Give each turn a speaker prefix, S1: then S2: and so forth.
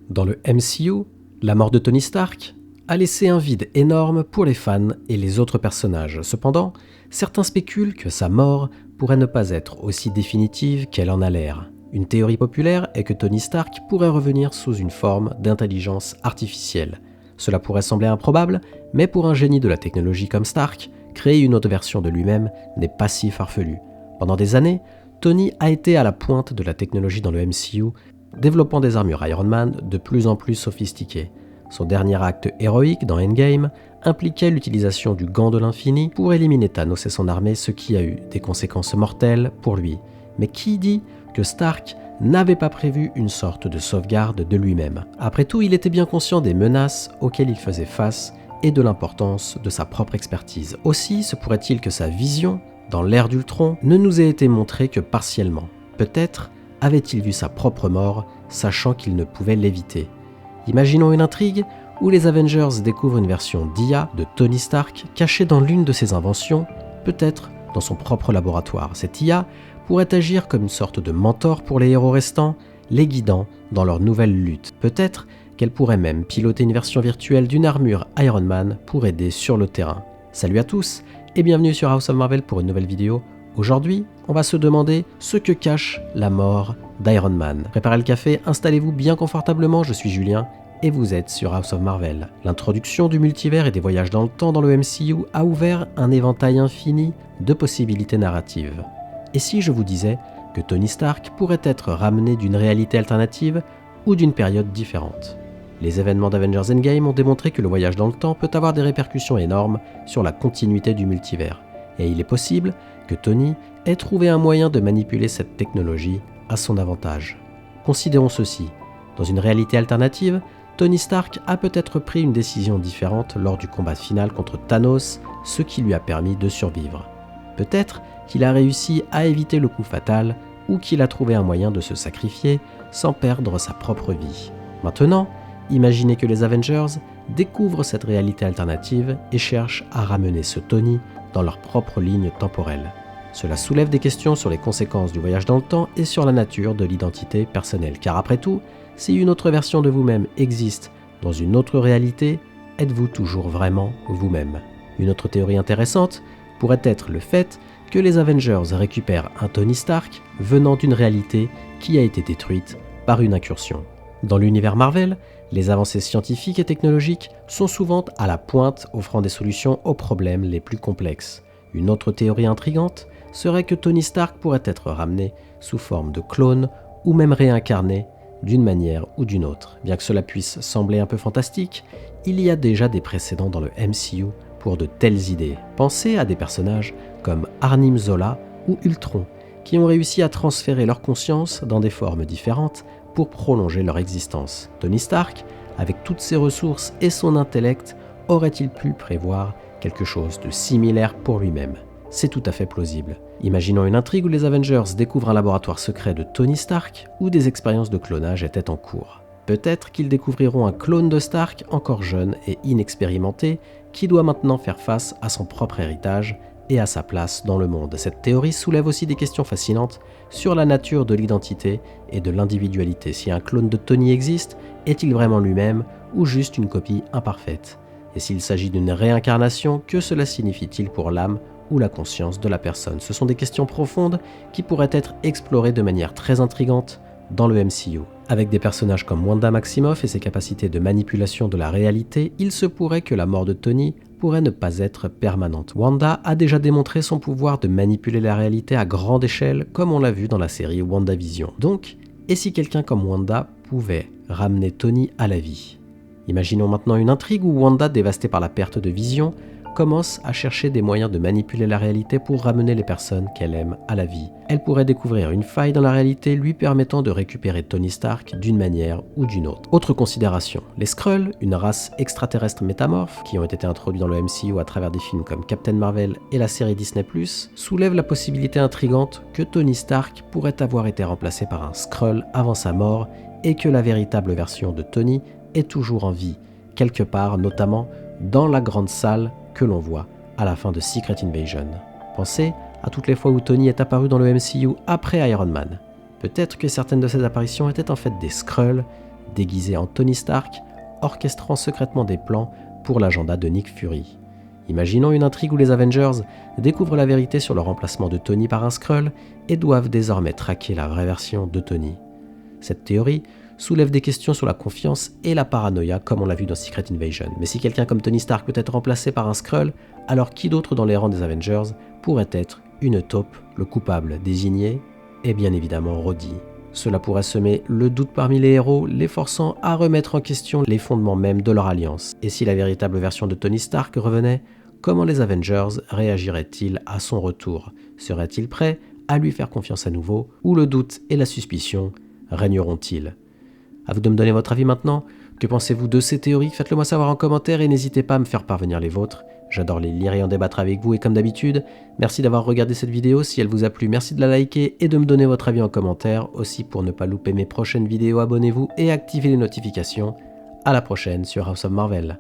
S1: Dans le MCU, la mort de Tony Stark a laissé un vide énorme pour les fans et les autres personnages. Cependant, certains spéculent que sa mort pourrait ne pas être aussi définitive qu'elle en a l'air. Une théorie populaire est que Tony Stark pourrait revenir sous une forme d'intelligence artificielle. Cela pourrait sembler improbable, mais pour un génie de la technologie comme Stark, créer une autre version de lui-même n'est pas si farfelu. Pendant des années, Tony a été à la pointe de la technologie dans le MCU, développant des armures Iron Man de plus en plus sophistiquées. Son dernier acte héroïque dans Endgame impliquait l'utilisation du gant de l'infini pour éliminer Thanos et son armée, ce qui a eu des conséquences mortelles pour lui. Mais qui dit que Stark n'avait pas prévu une sorte de sauvegarde de lui-même? Après tout, il était bien conscient des menaces auxquelles il faisait face et de l'importance de sa propre expertise. Aussi, se pourrait-il que sa vision, dans l'ère d'Ultron, ne nous ait été montrée que partiellement. Peut-être avait-il vu sa propre mort, sachant qu'il ne pouvait l'éviter. Imaginons une intrigue où les Avengers découvrent une version d'IA de Tony Stark cachée dans l'une de ses inventions, peut-être dans son propre laboratoire. Cette IA pourrait agir comme une sorte de mentor pour les héros restants, les guidant dans leur nouvelle lutte. Peut-être qu'elle pourrait même piloter une version virtuelle d'une armure Iron Man pour aider sur le terrain. Salut à tous et bienvenue sur House of Marvel pour une nouvelle vidéo. Aujourd'hui, on va se demander ce que cache la mort d'Iron Man. Préparez le café, installez-vous bien confortablement, je suis Julien et vous êtes sur House of Marvel. L'introduction du multivers et des voyages dans le temps dans le MCU a ouvert un éventail infini de possibilités narratives. Et si je vous disais que Tony Stark pourrait être ramené d'une réalité alternative ou d'une période différente? Les événements d'Avengers Endgame ont démontré que le voyage dans le temps peut avoir des répercussions énormes sur la continuité du multivers. Et il est possible que Tony ait trouvé un moyen de manipuler cette technologie à son avantage. Considérons ceci. Dans une réalité alternative, Tony Stark a peut-être pris une décision différente lors du combat final contre Thanos, ce qui lui a permis de survivre. Peut-être qu'il a réussi à éviter le coup fatal ou qu'il a trouvé un moyen de se sacrifier sans perdre sa propre vie. Maintenant, imaginez que les Avengers découvrent cette réalité alternative et cherchent à ramener ce Tony dans leur propre ligne temporelle. Cela soulève des questions sur les conséquences du voyage dans le temps et sur la nature de l'identité personnelle. Car après tout, si une autre version de vous-même existe dans une autre réalité, êtes-vous toujours vraiment vous-même? Une autre théorie intéressante pourrait être le fait que les Avengers récupèrent un Tony Stark venant d'une réalité qui a été détruite par une incursion. Dans l'univers Marvel, les avancées scientifiques et technologiques sont souvent à la pointe, offrant des solutions aux problèmes les plus complexes. Une autre théorie intrigante serait que Tony Stark pourrait être ramené sous forme de clone ou même réincarné d'une manière ou d'une autre. Bien que cela puisse sembler un peu fantastique, il y a déjà des précédents dans le MCU pour de telles idées. Pensez à des personnages comme Arnim Zola ou Ultron, qui ont réussi à transférer leur conscience dans des formes différentes pour prolonger leur existence. Tony Stark, avec toutes ses ressources et son intellect, aurait-il pu prévoir quelque chose de similaire pour lui-même? C'est tout à fait plausible. Imaginons une intrigue où les Avengers découvrent un laboratoire secret de Tony Stark où des expériences de clonage étaient en cours. Peut-être qu'ils découvriront un clone de Stark encore jeune et inexpérimenté qui doit maintenant faire face à son propre héritage et à sa place dans le monde. Cette théorie soulève aussi des questions fascinantes sur la nature de l'identité et de l'individualité. Si un clone de Tony existe, est-il vraiment lui-même ou juste une copie imparfaite? Et s'il s'agit d'une réincarnation, que cela signifie-t-il pour l'âme ou la conscience de la personne? Ce sont des questions profondes qui pourraient être explorées de manière très intrigante dans le MCU. Avec des personnages comme Wanda Maximoff et ses capacités de manipulation de la réalité, il se pourrait que la mort de Tony pourrait ne pas être permanente. Wanda a déjà démontré son pouvoir de manipuler la réalité à grande échelle, comme on l'a vu dans la série WandaVision. Donc, et si quelqu'un comme Wanda pouvait ramener Tony à la vie? Imaginons maintenant une intrigue où Wanda, dévastée par la perte de Vision, commence à chercher des moyens de manipuler la réalité pour ramener les personnes qu'elle aime à la vie. Elle pourrait découvrir une faille dans la réalité lui permettant de récupérer Tony Stark d'une manière ou d'une autre. Autre considération, les Skrulls, une race extraterrestre métamorphe qui ont été introduits dans le MCU à travers des films comme Captain Marvel et la série Disney+, soulèvent la possibilité intrigante que Tony Stark pourrait avoir été remplacé par un Skrull avant sa mort et que la véritable version de Tony est toujours en vie, quelque part notamment dans la grande salle que l'on voit à la fin de Secret Invasion. Pensez à toutes les fois où Tony est apparu dans le MCU après Iron Man. Peut-être que certaines de ces apparitions étaient en fait des Skrulls déguisé en Tony Stark, orchestrant secrètement des plans pour l'agenda de Nick Fury. Imaginons une intrigue où les Avengers découvrent la vérité sur le remplacement de Tony par un Skrull et doivent désormais traquer la vraie version de Tony. Cette théorie soulève des questions sur la confiance et la paranoïa comme on l'a vu dans Secret Invasion. Mais si quelqu'un comme Tony Stark peut être remplacé par un Skrull, alors qui d'autre dans les rangs des Avengers pourrait être une taupe, le coupable désigné? Et bien évidemment Rhodey. Cela pourrait semer le doute parmi les héros, les forçant à remettre en question les fondements même de leur alliance. Et si la véritable version de Tony Stark revenait, comment les Avengers réagiraient-ils à son retour? Seraient-ils prêts à lui faire confiance à nouveau, ou le doute et la suspicion régneront-ils? À vous de me donner votre avis maintenant. Que pensez-vous de ces théories? Faites-le moi savoir en commentaire et n'hésitez pas à me faire parvenir les vôtres. J'adore les lire et en débattre avec vous et comme d'habitude, merci d'avoir regardé cette vidéo. Si elle vous a plu, merci de la liker et de me donner votre avis en commentaire. Aussi, pour ne pas louper mes prochaines vidéos, abonnez-vous et activez les notifications. À la prochaine sur House of Marvel.